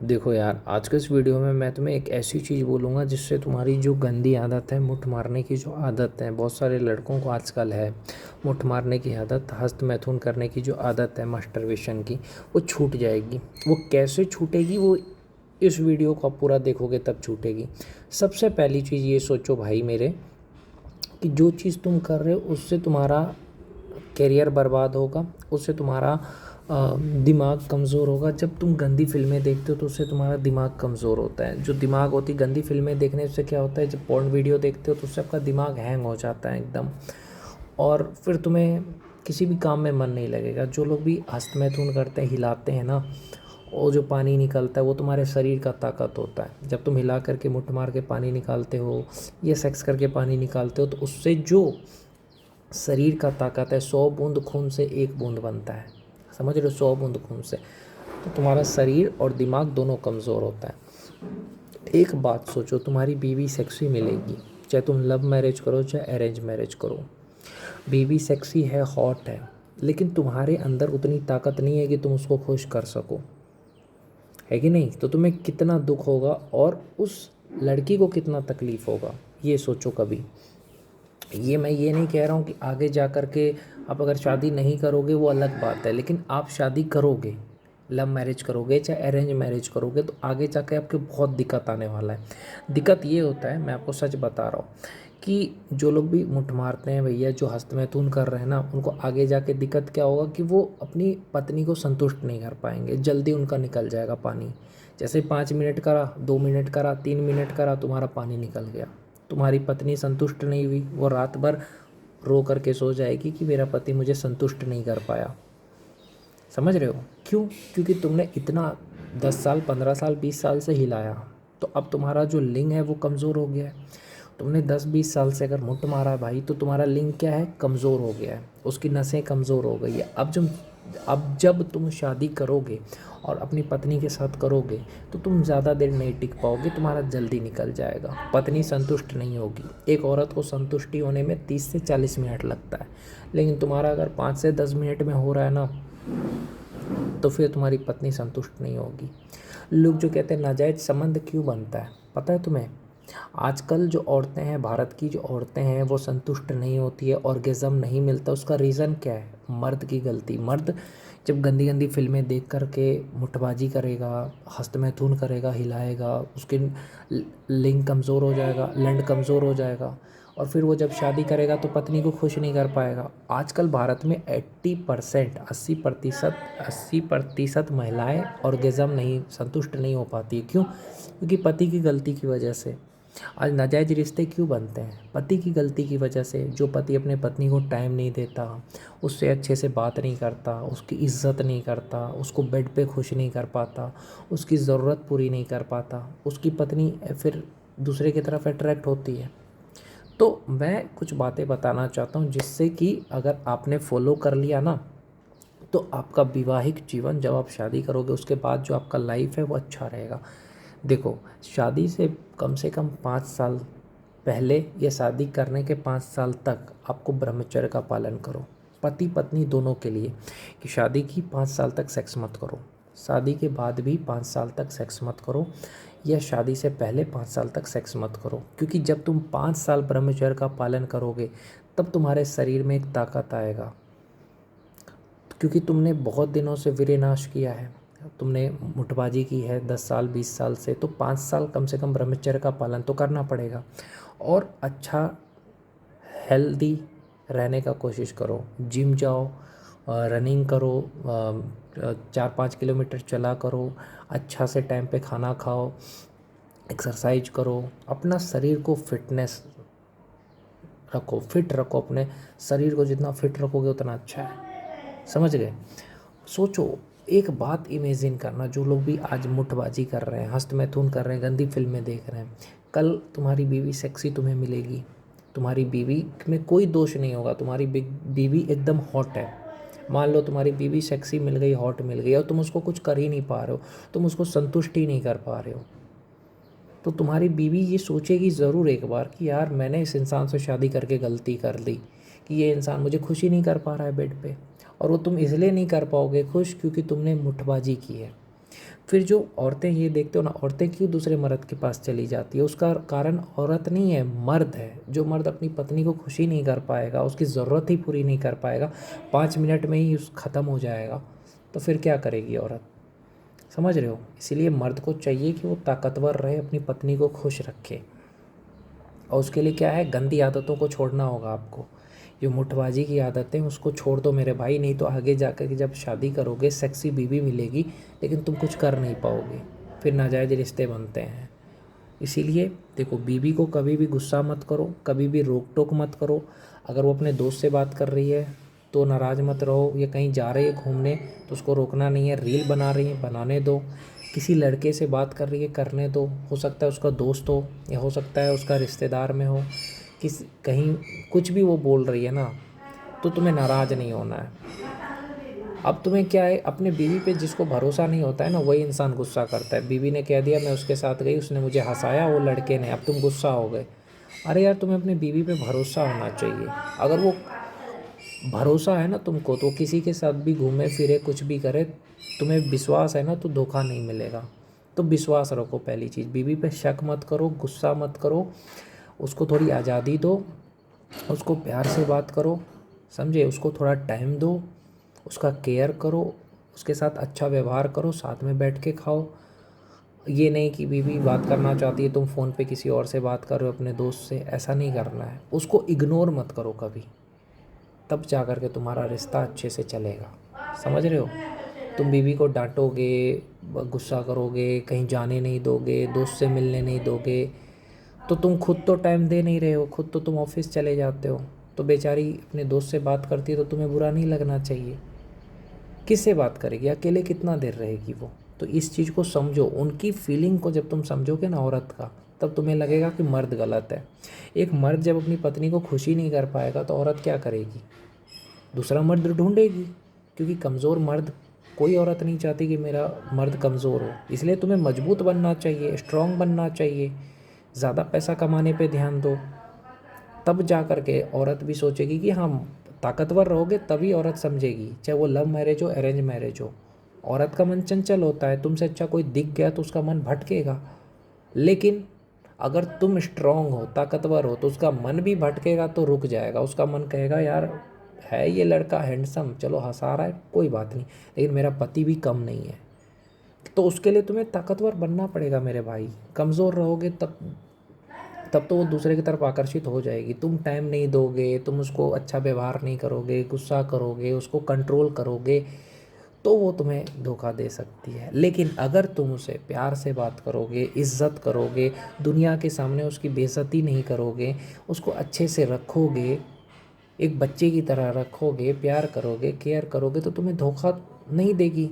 देखो यार, आज के इस वीडियो में मैं तुम्हें एक ऐसी चीज़ बोलूँगा जिससे तुम्हारी जो गंदी आदत है, मुट्ठ मारने की जो आदत है, बहुत सारे लड़कों को आजकल है मुट्ठ मारने की आदत, हस्त मैथुन करने की जो आदत है मास्टरबेशन की, वो छूट जाएगी। वो कैसे छूटेगी, वो इस वीडियो को आप पूरा देखोगे तब छूटेगी। सबसे पहली चीज़ ये सोचो भाई मेरे, कि जो चीज़ तुम कर रहे हो उससे तुम्हारा करियर बर्बाद होगा, उससे तुम्हारा दिमाग कमज़ोर होगा। जब तुम गंदी फिल्में देखते हो तो उससे तुम्हारा दिमाग कमज़ोर होता है। जो दिमाग होती है गंदी फिल्में देखने से क्या होता है, जब पोर्न वीडियो देखते हो तो उससे आपका दिमाग हैंग हो जाता है एकदम, और फिर तुम्हें किसी भी काम में मन नहीं लगेगा। जो लोग भी हस्तमैथुन करते हैं, हिलाते हैं ना, वो जो पानी निकलता है वो तुम्हारे शरीर का ताकत होता है। जब तुम हिला करके मुट्ठ मार के पानी निकालते हो या सेक्स करके पानी निकालते हो तो उससे जो शरीर का ताकत है, 100 बूंद खून से एक बूंद बनता है। समझ रहे हो, 100 बूंद खून से तो तुम्हारा शरीर और दिमाग दोनों कमज़ोर होता है। एक बात सोचो, तुम्हारी बीवी सेक्सी मिलेगी, चाहे तुम लव मैरिज करो चाहे अरेंज मैरिज करो, बीवी सेक्सी है, हॉट है, लेकिन तुम्हारे अंदर उतनी ताकत नहीं है कि तुम उसको खुश कर सको, है कि नहीं? तो तुम्हें कितना दुख होगा और उस लड़की को कितना तकलीफ़ होगा, ये सोचो कभी। ये मैं ये नहीं कह रहा हूँ कि आगे जा कर के आप अगर शादी नहीं करोगे वो अलग बात है, लेकिन आप शादी करोगे, लव मैरिज करोगे चाहे अरेंज मैरिज करोगे, तो आगे जाके आपके बहुत दिक्कत आने वाला है। दिक्कत ये होता है, मैं आपको सच बता रहा हूँ, कि जो लोग भी मुट्ठ मारते हैं भैया, जो हस्तमैथुन कर रहे हैं ना, उनको आगे जाके दिक्कत क्या होगा कि वो अपनी पत्नी को संतुष्ट नहीं कर पाएंगे, जल्दी उनका निकल जाएगा पानी। जैसे 5 मिनट करा, 2 मिनट करा, 3 मिनट करा, तुम्हारा पानी निकल गया। तुम्हारी पत्नी संतुष्ट नहीं हुई, वो रात भर रो करके सो जाएगी कि मेरा पति मुझे संतुष्ट नहीं कर पाया। समझ रहे हो क्यों? क्योंकि तुमने इतना 10 साल, 15 साल, 20 साल से हिलाया, तो अब तुम्हारा जो लिंग है वो कमज़ोर हो गया है। तुमने 10-20 साल से अगर मुट्ठ मारा है भाई, तो तुम्हारा लिंग क्या है, कमज़ोर हो गया है, उसकी नसें कमज़ोर हो गई है। अब जब तुम शादी करोगे और अपनी पत्नी के साथ करोगे तो तुम ज़्यादा देर नहीं टिक पाओगे, तुम्हारा जल्दी निकल जाएगा, पत्नी संतुष्ट नहीं होगी। एक औरत को संतुष्टि होने में 30 से 40 मिनट लगता है, लेकिन तुम्हारा अगर 5 से 10 मिनट में हो रहा है ना, तो फिर तुम्हारी पत्नी संतुष्ट नहीं होगी। लोग जो कहते हैं नाजायज़ संबंध क्यों बनता है, पता है तुम्हें? आजकल जो औरतें हैं, भारत की जो औरतें हैं, वो संतुष्ट नहीं होती है, ऑर्गेज़म नहीं मिलता। उसका रीज़न क्या है? मर्द की गलती। मर्द जब गंदी गंदी फिल्में देख कर के मुट्ठबाजी करेगा, हस्तमैथुन करेगा, हिलाएगा, उसके लिंग कमज़ोर हो जाएगा, लंड कमज़ोर हो जाएगा, और फिर वो जब शादी करेगा तो पत्नी को खुश नहीं कर पाएगा। आजकल भारत में 80%, 80% महिलाएं ऑर्गेज़म नहीं, संतुष्ट नहीं हो पाती है। क्यों? क्योंकि पति की गलती की वजह से। आज नाजायज़ रिश्ते क्यों बनते हैं? पति की गलती की वजह से। जो पति अपने पत्नी को टाइम नहीं देता, उससे अच्छे से बात नहीं करता, उसकी इज़्ज़त नहीं करता, उसको बेड पे खुश नहीं कर पाता, उसकी ज़रूरत पूरी नहीं कर पाता, उसकी पत्नी फिर दूसरे की तरफ अट्रैक्ट होती है। तो मैं कुछ बातें बताना चाहता हूँ जिससे कि अगर आपने फॉलो कर लिया ना, तो आपका वैवाहिक जीवन, जब आप शादी करोगे उसके बाद जो आपका लाइफ है वो अच्छा रहेगा। देखो, शादी से कम 5 साल पहले या शादी करने के 5 साल तक आपको ब्रह्मचर्य का पालन करो, पति पत्नी दोनों के लिए, कि शादी की 5 साल तक सेक्स मत करो, शादी के बाद भी 5 साल तक सेक्स मत करो, या शादी से पहले 5 साल तक सेक्स मत करो। क्योंकि जब तुम 5 साल ब्रह्मचर्य का पालन करोगे तब तुम्हारे शरीर में एक ताकत आएगा, क्योंकि तुमने बहुत दिनों से वीर्यनाश किया है, तुमने मुठबाजी की है 10 साल 20 साल से, तो 5 साल कम से कम ब्रह्मचर्य का पालन तो करना पड़ेगा। और अच्छा हेल्दी रहने का कोशिश करो, जिम जाओ, रनिंग करो, 4-5 किलोमीटर चला करो, अच्छा से टाइम पे खाना खाओ, एक्सरसाइज करो, अपना शरीर को फिटनेस रखो, फिट रखो। अपने शरीर को जितना फिट रखोगे उतना अच्छा है। समझ गए? सोचो, एक बात इमेजिन करना, जो लोग भी आज मुट्ठबाजी कर रहे हैं, हस्तमैथुन कर रहे हैं, गंदी फिल्में देख रहे हैं, कल तुम्हारी बीवी सेक्सी तुम्हें मिलेगी, तुम्हारी बीवी में कोई दोष नहीं होगा, तुम्हारी बीवी एकदम हॉट है। मान लो तुम्हारी बीवी सेक्सी मिल गई, हॉट मिल गई, और तुम उसको कुछ कर ही नहीं पा रहे हो, तुम उसको संतुष्ट ही नहीं कर पा रहे हो, तो तुम्हारी बीवी ये सोचेगी ज़रूर एक बार कि यार मैंने इस इंसान से शादी करके गलती कर दी, कि ये इंसान मुझे खुशी नहीं कर पा रहा है बेड पे। और वो तुम इसलिए नहीं कर पाओगे खुश क्योंकि तुमने मुट्ठबाजी की है। फिर जो औरतें ये देखते हो ना, औरतें क्यों दूसरे मर्द के पास चली जाती है, उसका कारण औरत नहीं है, मर्द है। जो मर्द अपनी पत्नी को खुशी नहीं कर पाएगा, उसकी ज़रूरत ही पूरी नहीं कर पाएगा, 5 मिनट में ही उस ख़त्म हो जाएगा, तो फिर क्या करेगी औरत? समझ रहे हो? इसीलिए मर्द को चाहिए कि वो ताकतवर रहे, अपनी पत्नी को खुश रखे। और उसके लिए क्या है, गंदी आदतों को छोड़ना होगा आपको। जो मुठबाजी की आदतें उसको छोड़ दो मेरे भाई, नहीं तो आगे जाकर के जब शादी करोगे सेक्सी बीवी मिलेगी, लेकिन तुम कुछ कर नहीं पाओगे, फिर नाजायज़ रिश्ते बनते हैं। इसीलिए देखो, बीवी को कभी भी गुस्सा मत करो, कभी भी रोक टोक मत करो। अगर वो अपने दोस्त से बात कर रही है तो नाराज़ मत रहो, या कहीं जा रही है घूमने तो उसको रोकना नहीं है, रील बना रही है बनाने दो, किसी लड़के से बात कर रही है करने दो, हो सकता है उसका दोस्त हो या हो सकता है उसका रिश्तेदार में हो, कहीं कुछ भी वो बोल रही है ना, तो तुम्हें नाराज़ नहीं होना है। अब तुम्हें क्या है, अपने बीवी पे जिसको भरोसा नहीं होता है ना, वही इंसान गुस्सा करता है। बीवी ने कह दिया मैं उसके साथ गई, उसने मुझे हंसाया, वो लड़के ने, अब तुम गुस्सा हो गए। अरे यार, तुम्हें अपनी बीवी पे भरोसा होना चाहिए। अगर वो भरोसा है ना तुमको, तो किसी के साथ भी घूमे फिरे कुछ भी करे, तुम्हें विश्वास है ना, तो धोखा नहीं मिलेगा। तो विश्वास रखो, पहली चीज़। बीवी पे शक मत करो, गुस्सा मत करो, उसको थोड़ी आज़ादी दो, उसको प्यार से बात करो, समझे? उसको थोड़ा टाइम दो, उसका केयर करो, उसके साथ अच्छा व्यवहार करो, साथ में बैठ के खाओ। ये नहीं कि बीवी बात करना चाहती है, तुम फ़ोन पे किसी और से बात कर रहे हो अपने दोस्त से, ऐसा नहीं करना है। उसको इग्नोर मत करो कभी, तब जा कर के तुम्हारा रिश्ता अच्छे से चलेगा। समझ रहे हो? तुम बीवी को डांटोगे, गुस्सा करोगे, कहीं जाने नहीं दोगे, दोस्त से मिलने नहीं दोगे, तो तुम खुद तो टाइम दे नहीं रहे हो, खुद तो तुम ऑफिस चले जाते हो, तो बेचारी अपने दोस्त से बात करती है तो तुम्हें बुरा नहीं लगना चाहिए। किससे बात करेगी, अकेले कितना देर रहेगी वो? तो इस चीज़ को समझो, उनकी फीलिंग को जब तुम समझोगे ना औरत का, तब तुम्हें लगेगा कि मर्द गलत है। एक मर्द जब अपनी पत्नी को खुशी नहीं कर पाएगा तो औरत क्या करेगी? दूसरा मर्द ढूंढेगी, क्योंकि कमज़ोर मर्द, कोई औरत नहीं चाहती कि मेरा मर्द कमज़ोर हो। इसलिए तुम्हें मजबूत बनना चाहिए, स्ट्रांग बनना चाहिए, ज़्यादा पैसा कमाने पे ध्यान दो, तब जा कर के औरत भी सोचेगी कि हाँ, ताकतवर रहोगे तभी औरत समझेगी, चाहे वो लव मैरिज हो अरेंज मैरिज हो। औरत का मन चंचल होता है, तुमसे अच्छा कोई दिख गया तो उसका मन भटकेगा, लेकिन अगर तुम स्ट्रांग हो, ताकतवर हो, तो उसका मन भी भटकेगा तो रुक जाएगा। उसका मन कहेगा यार, है ये लड़का हैंडसम, चलो हंसा रहा है कोई बात नहीं, लेकिन मेरा पति भी कम नहीं है। तो उसके लिए तुम्हें ताकतवर बनना पड़ेगा मेरे भाई। कमज़ोर रहोगे तब तो वो दूसरे की तरफ आकर्षित हो जाएगी। तुम टाइम नहीं दोगे, तुम उसको अच्छा व्यवहार नहीं करोगे, गुस्सा करोगे, उसको कंट्रोल करोगे, तो वो तुम्हें धोखा दे सकती है। लेकिन अगर तुम उसे प्यार से बात करोगे, इज़्ज़त करोगे, दुनिया के सामने उसकी बेइज्जती नहीं करोगे, उसको अच्छे से रखोगे, एक बच्चे की तरह रखोगे, प्यार करोगे, केयर करोगे, तो तुम्हें धोखा नहीं देगी।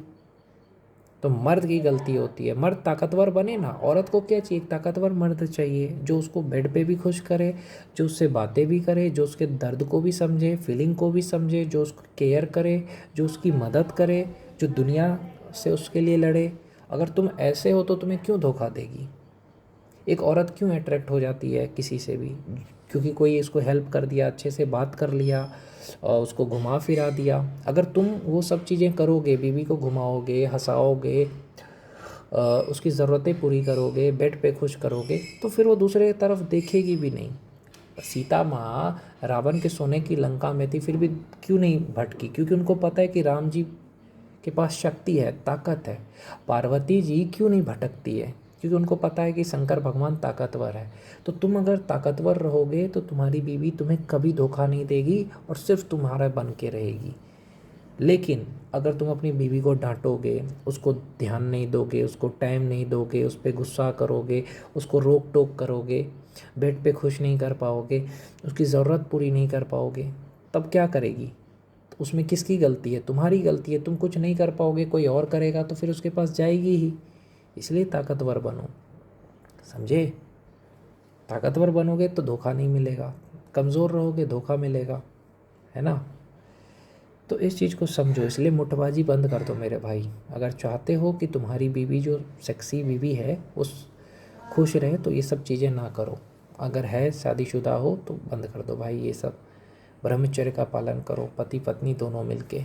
तो मर्द की गलती होती है। मर्द ताकतवर बने ना, औरत को क्या चाहिए? ताकतवर मर्द चाहिए, जो उसको बेड पे भी खुश करे, जो उससे बातें भी करे, जो उसके दर्द को भी समझे, फीलिंग को भी समझे, जो उसको केयर करे, जो उसकी मदद करे, जो दुनिया से उसके लिए लड़े। अगर तुम ऐसे हो तो तुम्हें क्यों धोखा देगी? एक औरत क्यों अट्रैक्ट हो जाती है किसी से भी? क्योंकि कोई इसको हेल्प कर दिया, अच्छे से बात कर लिया और उसको घुमा फिरा दिया। अगर तुम वो सब चीज़ें करोगे, बीवी को घुमाओगे, हंसाओगे, उसकी ज़रूरतें पूरी करोगे, बेड पे खुश करोगे, तो फिर वो दूसरे तरफ देखेगी भी नहीं। सीता माँ रावण के सोने की लंका में थी, फिर भी क्यों नहीं भटकी? क्योंकि उनको पता है कि राम जी के पास शक्ति है, ताकत है। पार्वती जी क्यों नहीं भटकती है? क्योंकि उनको पता है कि शंकर भगवान ताकतवर है। तो तुम अगर ताकतवर रहोगे तो तुम्हारी बीवी तुम्हें कभी धोखा नहीं देगी और सिर्फ तुम्हारा बन के रहेगी। लेकिन अगर तुम अपनी बीवी को डांटोगे, उसको ध्यान नहीं दोगे, उसको टाइम नहीं दोगे, उस पर गुस्सा करोगे, उसको रोक टोक करोगे, बेड पे खुश नहीं कर पाओगे, उसकी ज़रूरत पूरी नहीं कर पाओगे, तब क्या करेगी? तो उसमें किसकी गलती है? तुम्हारी गलती है। तुम कुछ नहीं कर पाओगे, कोई और करेगा तो फिर उसके पास जाएगी ही। इसलिए ताकतवर बनो, समझे? ताकतवर बनोगे तो धोखा नहीं मिलेगा, कमज़ोर रहोगे धोखा मिलेगा, है ना? तो इस चीज़ को समझो। इसलिए मुट्ठबाजी बंद कर दो मेरे भाई। अगर चाहते हो कि तुम्हारी बीवी जो सेक्सी बीवी है उस खुश रहे, तो ये सब चीज़ें ना करो। अगर है शादीशुदा हो तो बंद कर दो भाई ये सब। ब्रह्मचर्य का पालन करो, पति पत्नी दोनों मिलके।